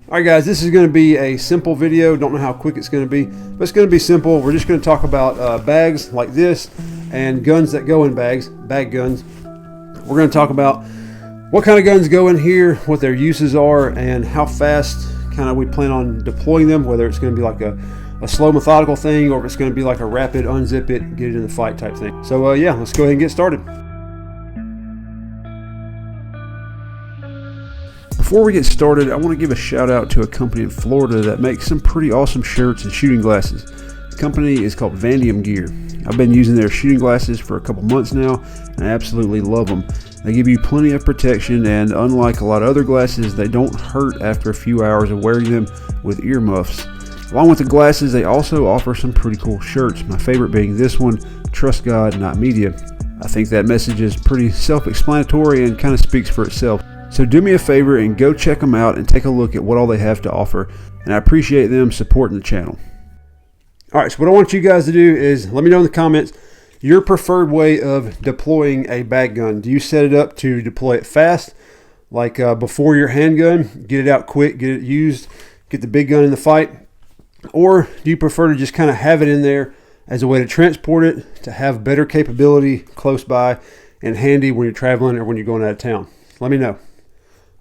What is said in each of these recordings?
Alright guys, this is going to be a simple video. Don't know how quick it's going to be, but it's going to be simple. We're just going to talk about bags like this and guns that go in bags, bag guns. We're going to talk about what kind of guns go in here, what their uses are, and how fast kind of we plan on deploying them, whether it's going to be like a slow methodical thing or if it's going to be like a rapid unzip it, get it in the fight type thing. So yeah, let's go ahead and get started. Before we get started, I want to give a shout out to a company in Florida that makes some pretty awesome shirts and shooting glasses. The company is called Vandium Gear. I've been using their shooting glasses for a couple months now, and I absolutely love them. They give you plenty of protection, and unlike a lot of other glasses, they don't hurt after a few hours of wearing them with earmuffs. Along with the glasses, they also offer some pretty cool shirts, my favorite being this one, Trust God, Not Media. I think that message is pretty self-explanatory and kind of speaks for itself. So do me a favor and go check them out and take a look at what all they have to offer, and I appreciate them supporting the channel. Alright, so what I want you guys to do is let me know in the comments your preferred way of deploying a bag gun. Do you set it up to deploy it fast, like before your handgun, get it out quick, get it used, get the big gun in the fight? Or do you prefer to just kind of have it in there as a way to transport it, to have better capability close by and handy when you're traveling or when you're going out of town? Let me know.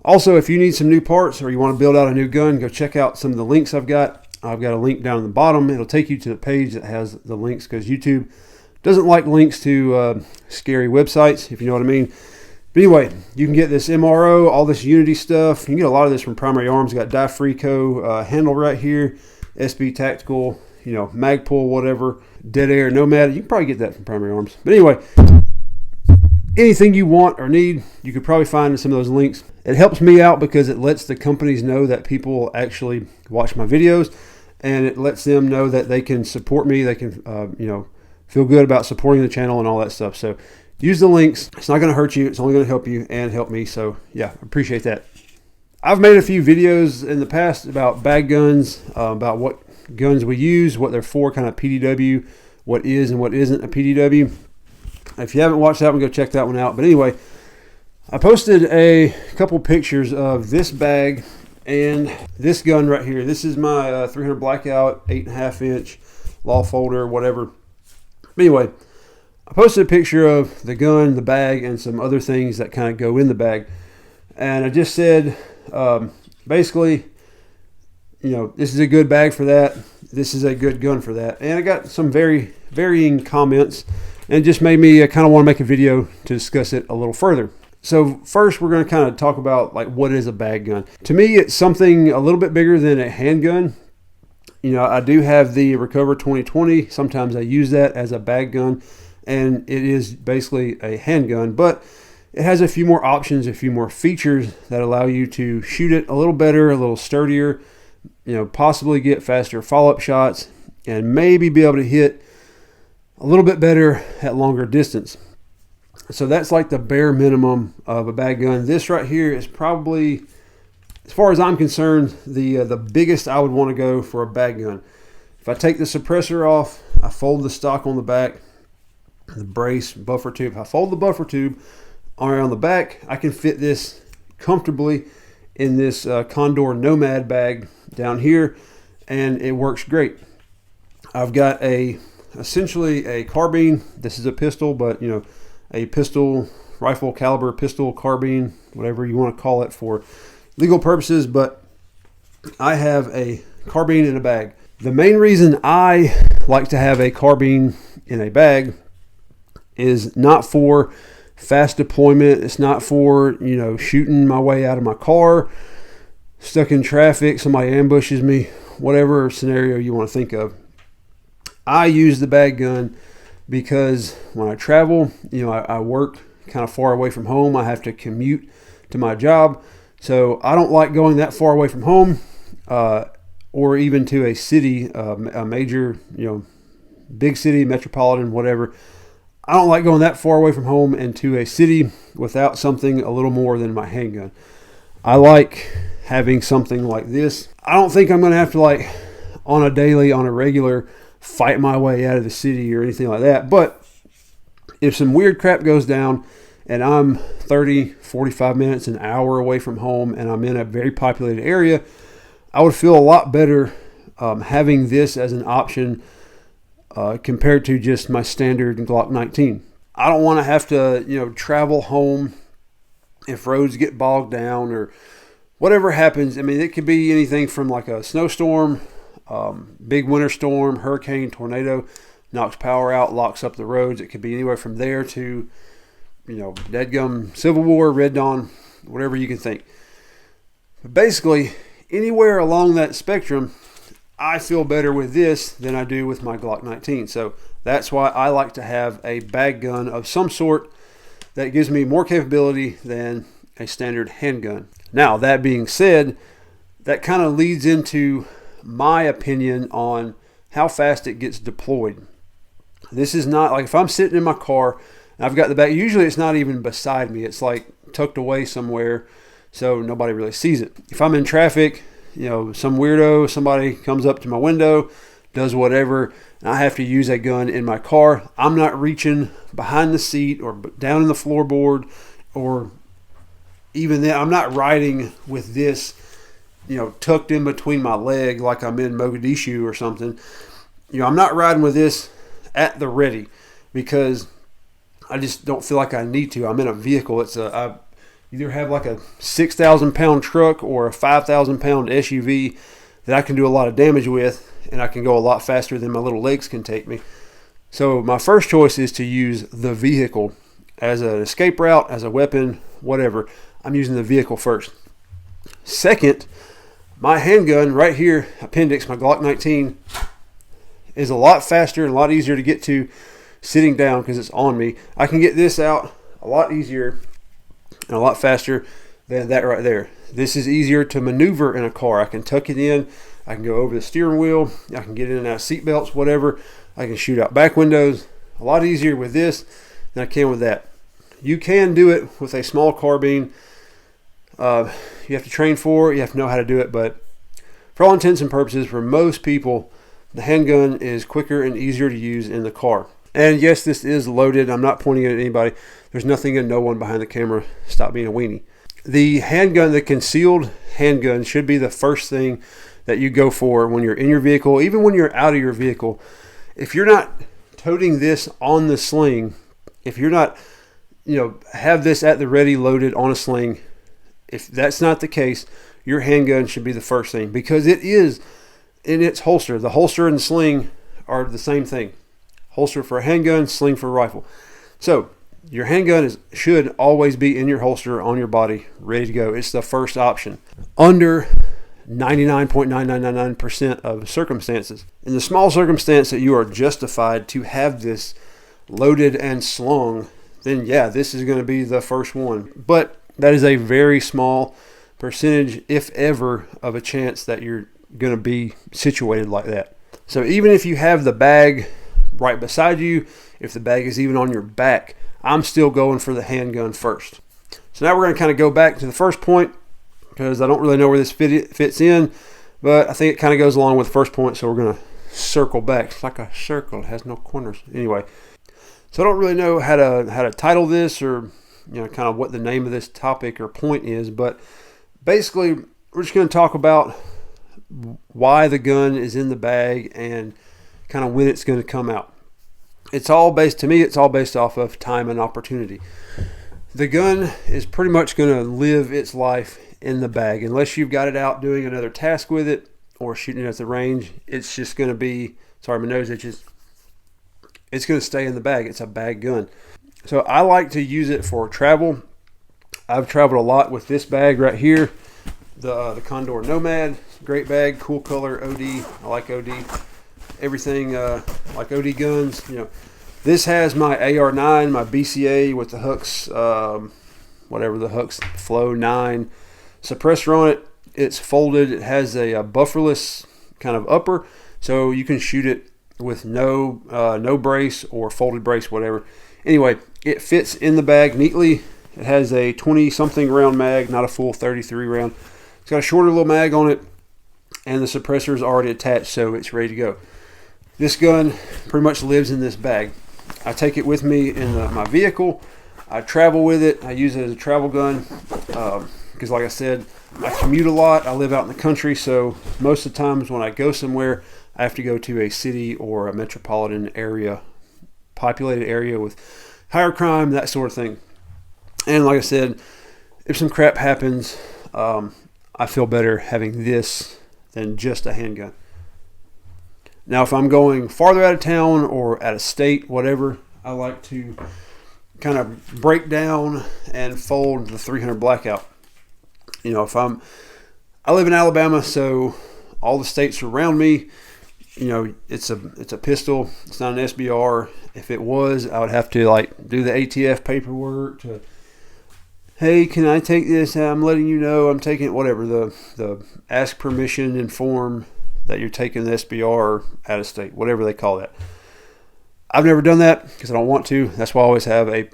Also, if you need some new parts or you want to build out a new gun, go check out some of the links I've got. I've got a link down in the bottom. It'll take you to the page that has the links because YouTube doesn't like links to scary websites, if you know what I mean. But anyway, you can get this MRO, all this Unity stuff. You can get a lot of this from Primary Arms. Got Diefrico handle right here, SB Tactical, you know, Magpul, whatever, Dead Air, Nomad. You can probably get that from Primary Arms. But anyway, anything you want or need, you could probably find in some of those links. It helps me out because it lets the companies know that people actually watch my videos, and it lets them know that they can support me. They can, you know, feel good about supporting the channel and all that stuff. So use the links. It's not going to hurt you. It's only going to help you and help me. So yeah, appreciate that. I've made a few videos in the past about bag guns, about what guns we use, what they're for, kind of PDW, what is and what isn't a PDW. If you haven't watched that one, go check that one out. But anyway, I posted a couple pictures of this bag and this gun right here. This is my 300 Blackout 8.5 inch law folder, whatever. But anyway, I posted a picture of the gun, the bag, and some other things that kind of go in the bag. And I just said, basically, you know, this is a good bag for that. This is a good gun for that. And I got some very varying comments, and it just made me kind of want to make a video to discuss it a little further. So first, we're going to kind of talk about like what is a bag gun. To me, it's something a little bit bigger than a handgun. You know, I do have the Recover 2020. Sometimes I use that as a bag gun, and it is basically a handgun, but it has a few more options, a few more features that allow you to shoot it a little better, a little sturdier, you know, possibly get faster follow-up shots, and maybe be able to hit a little bit better at longer distance. So that's like the bare minimum of a bag gun. This right here is probably, as far as I'm concerned, the biggest I would want to go for a bag gun. If I take the suppressor off, I fold the stock on the back, the brace, buffer tube. If I fold the buffer tube around the back, I can fit this comfortably in this Condor Nomad bag down here, and it works great. I've got essentially a carbine. This is a pistol, but you know, a pistol, rifle caliber pistol, carbine, whatever you want to call it for legal purposes, but I have a carbine in a bag. The main reason I like to have a carbine in a bag is not for fast deployment. It's not for, you know, shooting my way out of my car, stuck in traffic, somebody ambushes me, whatever scenario you want to think of. I use the bag gun because when I travel, you know, I work kind of far away from home. I have to commute to my job. So I don't like going that far away from home, or even to a city, a major, you know, big city, metropolitan, whatever. I don't like going that far away from home into a city without something a little more than my handgun. I like having something like this. I don't think I'm going to have to, like, on a regular, fight my way out of the city or anything like that. But if some weird crap goes down and I'm 30, 45 minutes, an hour away from home, and I'm in a very populated area, I would feel a lot better having this as an option compared to just my standard Glock 19. I don't want to have to, travel home if roads get bogged down or whatever happens. I mean, it could be anything from like a snowstorm, big winter storm, hurricane, tornado, knocks power out, locks up the roads. It could be anywhere from there to, deadgum Civil War, Red Dawn, whatever you can think. But basically, anywhere along that spectrum, I feel better with this than I do with my Glock 19. So that's why I like to have a bag gun of some sort that gives me more capability than a standard handgun. Now, that being said, that kind of leads into my opinion on how fast it gets deployed. This is not like if I'm sitting in my car and I've got the bag, usually it's not even beside me. It's like tucked away somewhere so nobody really sees it. If I'm in traffic, some weirdo, somebody comes up to my window, does whatever, and I have to use a gun in my car, I'm not reaching behind the seat or down in the floorboard, or even then, I'm not riding with this, tucked in between my leg like I'm in Mogadishu or something. I'm not riding with this at the ready because I just don't feel like I need to. I'm in a vehicle. I either have like a 6,000 pound truck or a 5,000 pound SUV that I can do a lot of damage with, and I can go a lot faster than my little legs can take me. So my first choice is to use the vehicle as an escape route, as a weapon, whatever. I'm using the vehicle first. Second, my handgun right here, appendix, my Glock 19, is a lot faster and a lot easier to get to sitting down because it's on me. I can get this out a lot easier and a lot faster than that right there. This is easier to maneuver in a car. I can tuck it in. I can go over the steering wheel. I can get in and out of seat belts, whatever. I can shoot out back windows. A lot easier with this than I can with that. You can do it with a small carbine. You have to train for it. You have to know how to do it. But for all intents and purposes, for most people, the handgun is quicker and easier to use in the car. And yes, this is loaded. I'm not pointing it at anybody. There's nothing and no one behind the camera. Stop being a weenie. The handgun, the concealed handgun, should be the first thing that you go for when you're in your vehicle, even when you're out of your vehicle. If you're not toting this on the sling, if you're not, have this at the ready loaded on a sling, if that's not the case, your handgun should be the first thing because it is in its holster. The holster and the sling are the same thing. Holster for a handgun, sling for a rifle. So your handgun should always be in your holster on your body, ready to go. It's the first option under 99.9999% of circumstances. In the small circumstance that you are justified to have this loaded and slung, then yeah, this is going to be the first one. But that is a very small percentage, if ever, of a chance that you're going to be situated like that. So even if you have the bag right beside you, if the bag is even on your back, I'm still going for the handgun first. So now we're going to kind of go back to the first point because I don't really know where this fits in, but I think it kind of goes along with the first point, so we're going to circle back. It's like a circle, it has no corners. Anyway, so I don't really know how to title this or kind of what the name of this topic or point is, but basically we're just going to talk about why the gun is in the bag and kind of when it's going to come out. It's all based off of time and opportunity. The gun is pretty much going to live its life in the bag unless you've got it out doing another task with it or shooting it at the range. It's just going to be, sorry, my nose itches. It's going to stay in the bag. It's a bag gun. So I like to use it for travel. I've traveled a lot with this bag right here, the Condor Nomad. Great bag, cool color, OD. I like OD. Everything like OD guns. This has my AR9, my BCA with the hooks, whatever the hooks, Flow 9 suppressor on it. It's folded. It has a bufferless kind of upper, so you can shoot it with no brace or folded brace, whatever. Anyway, it fits in the bag neatly. It has a 20-something round mag, not a full 33 round. It's got a shorter little mag on it, and the suppressor is already attached, so it's ready to go. This gun pretty much lives in this bag. I take it with me in my vehicle. I travel with it. I use it as a travel gun because, like I said, I commute a lot. I live out in the country, so most of the times when I go somewhere, I have to go to a city or a metropolitan area, populated area with higher crime, that sort of thing. And like I said, if some crap happens, I feel better having this than just a handgun. Now, if I'm going farther out of town or out of state, whatever, I like to kind of break down and fold the 300 Blackout. You know, I live in Alabama, so all the states around me, you know, it's a pistol. It's not an SBR. If it was, I would have to like do the ATF paperwork to, hey, can I take this? I'm letting you know I'm taking it, whatever, the ask permission and form that you're taking the SBR out of state, whatever they call that. I've never done that because I don't want to. That's why I always have a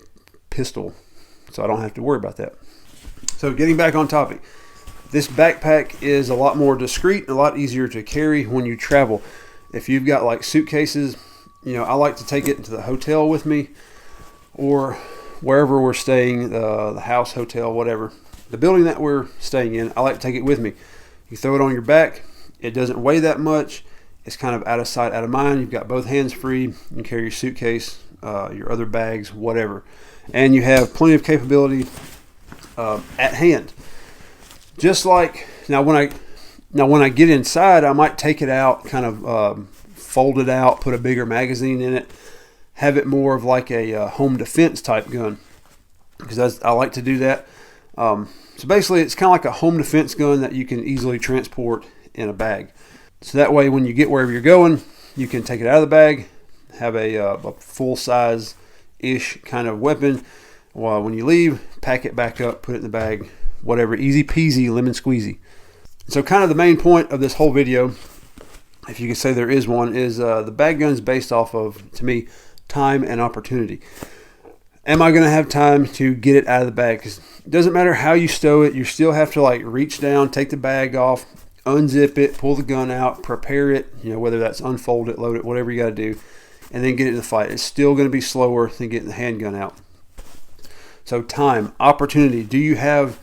pistol, so I don't have to worry about that. So getting back on topic, this backpack is a lot more discreet, a lot easier to carry when you travel. If you've got like suitcases, you know, I like to take it into the hotel with me or wherever we're staying, the house, hotel, whatever. The building that we're staying in, I like to take it with me. You throw it on your back. It doesn't weigh that much. It's kind of out of sight, out of mind. You've got both hands free. You can carry your suitcase, your other bags, whatever. And you have plenty of capability at hand. Just like, now when I get inside, I might take it out, kind of fold it out, put a bigger magazine in it, have it more of like a home defense type gun, because I like to do that. So basically, it's kind of like a home defense gun that you can easily transport in a bag. So that way, when you get wherever you're going, you can take it out of the bag, have a full-size-ish kind of weapon. While when you leave, pack it back up, put it in the bag, whatever. Easy peasy, lemon squeezy. So kind of the main point of this whole video, if you could say there is one, is the bag gun's based off of, to me, time and opportunity. Am I going to have time to get it out of the bag? Because it doesn't matter how you stow it, you still have to like reach down, take the bag off, unzip it, pull the gun out, prepare it, you know, whether that's unfold it, load it, whatever you got to do, and then get it in the fight. It's still going to be slower than getting the handgun out. So time, opportunity. Do you have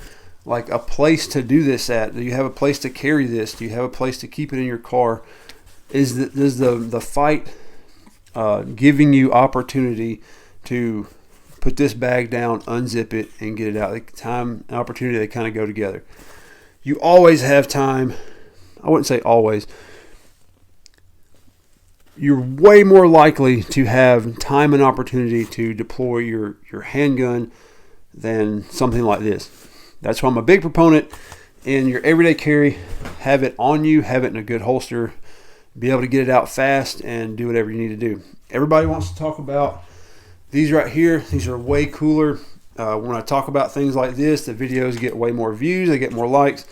like a place to do this at? Do you have a place to carry this? Do you have a place to keep it in your car? Is the fight giving you opportunity to put this bag down, unzip it, and get it out? Like time and opportunity, they kind of go together. You always have time. I wouldn't say always. You're way more likely to have time and opportunity to deploy your handgun than something like this. That's why I'm a big proponent in your everyday carry. Have it on you, have it in a good holster, be able to get it out fast and do whatever you need to do. Everybody wants to talk about these right here. These are way cooler. When I talk about things like this, the videos get way more views, they get more likes,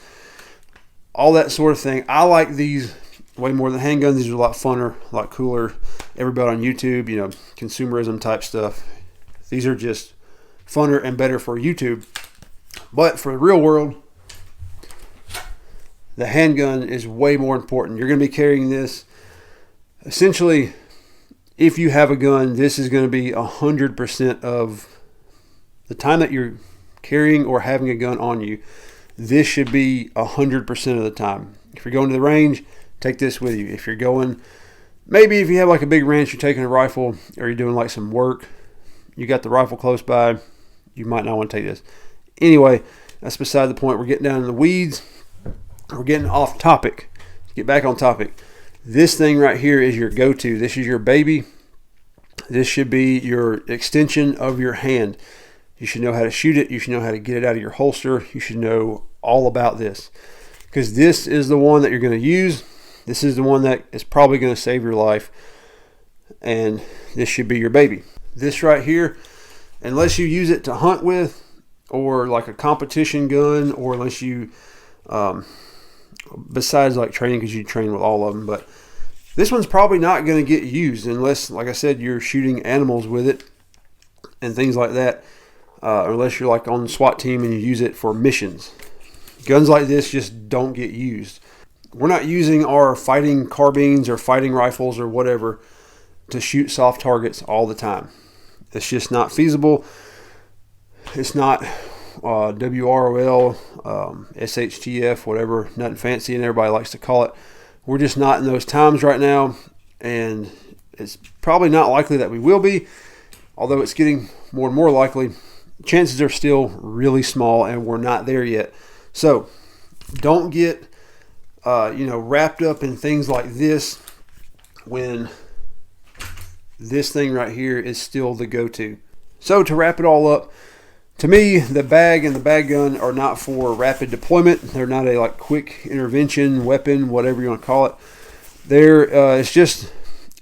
all that sort of thing. I like these way more than handguns. These are a lot funner, a lot cooler. Everybody on YouTube, you know, consumerism type stuff. These are just funner and better for YouTube. But for the real world, the handgun is way more important. You're going to be carrying this. Essentially, if you have a gun, this is going to be 100% of the time that you're carrying or having a gun on you. This should be 100% of the time. If you're going to the range, take this with you. If you're going, maybe if you have like a big ranch, you're taking a rifle, or you're doing like some work, you got the rifle close by, you might not want to take this. Anyway, that's beside the point. We're getting down in the weeds. We're getting off topic. Let's get back on topic. This thing right here is your go-to. This is your baby. This should be your extension of your hand. You should know how to shoot it. You should know how to get it out of your holster. You should know all about this, because this is the one that you're going to use. This is the one that is probably going to save your life, and this should be your baby. This right here, unless you use it to hunt with, or like a competition gun, or unless you, besides like training, because you train with all of them, but this one's probably not going to get used unless, like I said, you're shooting animals with it and things like that, unless you're like on the SWAT team and you use it for missions. Guns like this just don't get used. We're not using our fighting carbines or fighting rifles or whatever to shoot soft targets all the time. It's just not feasible. It's not WROL, SHTF, whatever, nothing fancy and everybody likes to call it. We're just not in those times right now, and it's probably not likely that we will be, although it's getting more and more likely. Chances are still really small, and we're not there yet. So don't get wrapped up in things like this when this thing right here is still the go-to. So to wrap it all up, to me, the bag and the bag gun are not for rapid deployment. They're not a quick intervention weapon, whatever you want to call it. It's just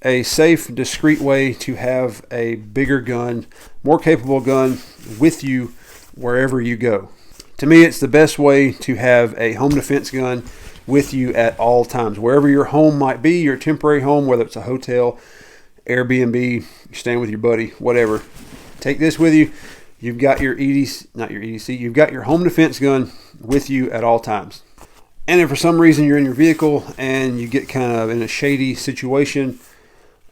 a safe, discreet way to have a bigger gun, more capable gun with you wherever you go. To me, it's the best way to have a home defense gun with you at all times. Wherever your home might be, your temporary home, whether it's a hotel, Airbnb, you're staying with your buddy, whatever. Take this with you. You've got your EDC, you've got your home defense gun with you at all times. And if for some reason you're in your vehicle and you get kind of in a shady situation,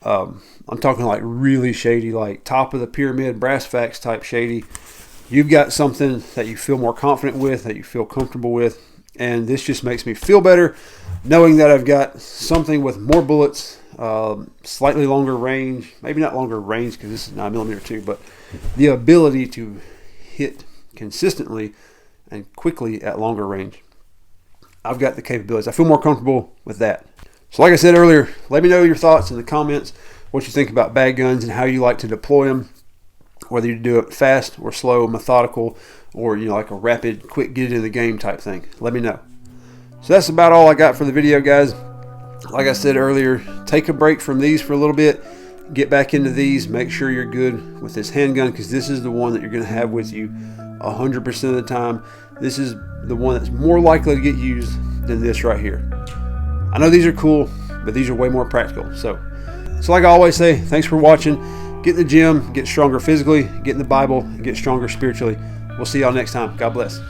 I'm talking like really shady, like top of the pyramid, brass facts type shady, you've got something that you feel more confident with, that you feel comfortable with. And this just makes me feel better knowing that I've got something with more bullets, slightly longer range, maybe not longer range because this is 9mm too, but the ability to hit consistently and quickly at longer range. I've got the capabilities. I feel more comfortable with that. So like I said earlier, let me know your thoughts in the comments, what you think about bag guns and how you like to deploy them, whether you do it fast or slow, methodical, or like a rapid, quick get it in the game type thing. Let me know. So that's about all I got for the video, guys. Like I said earlier, take a break from these for a little bit, get back into these, make sure you're good with this handgun, because this is the one that you're going to have with you 100% of the time. This is the one that's more likely to get used than this right here. I know these are cool, but these are way more practical. So like I always say, thanks for watching. Get in the gym, get stronger physically, get in the Bible, get stronger spiritually. We'll see y'all next time. God bless.